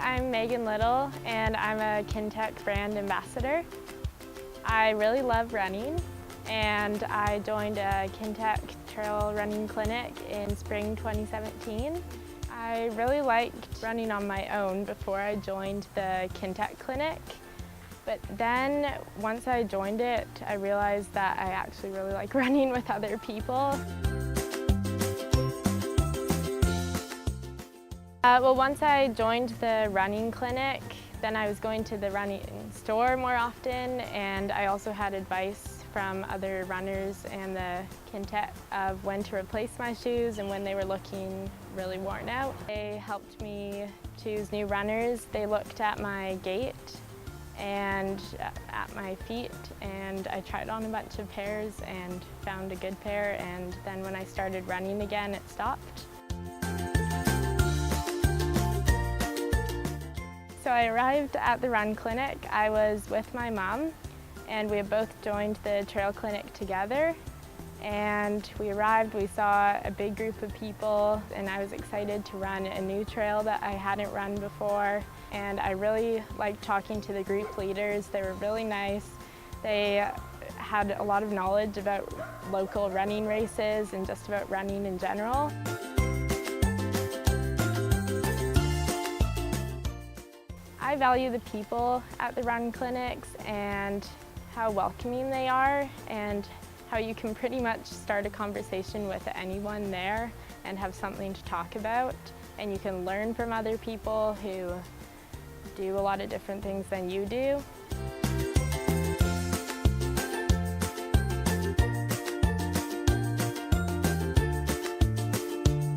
I'm Meghan Little and I'm a Kintec brand ambassador. I really love running and I joined a Kintec trail running clinic in spring 2017. I really liked running on my own before I joined the Kintec clinic, but then once I joined it, I realized that I actually really like running with other people. Well, once I joined the running clinic, then I was going to the running store more often, and I also had advice from other runners and the Kintec of when to replace my shoes and when they were looking really worn out. They helped me choose new runners. They looked at my gait and at my feet, and I tried on a bunch of pairs and found a good pair, and then when I started running again, it stopped. So I arrived at the run clinic. I was with my mom and we had both joined the trail clinic together, and we arrived, we saw a big group of people, and I was excited to run a new trail that I hadn't run before, and I really liked talking to the group leaders. They were really nice. They had a lot of knowledge about local running races and just about running in general. I value the people at the run clinics and how welcoming they are, and how you can pretty much start a conversation with anyone there and have something to talk about, and you can learn from other people who do a lot of different things than you do.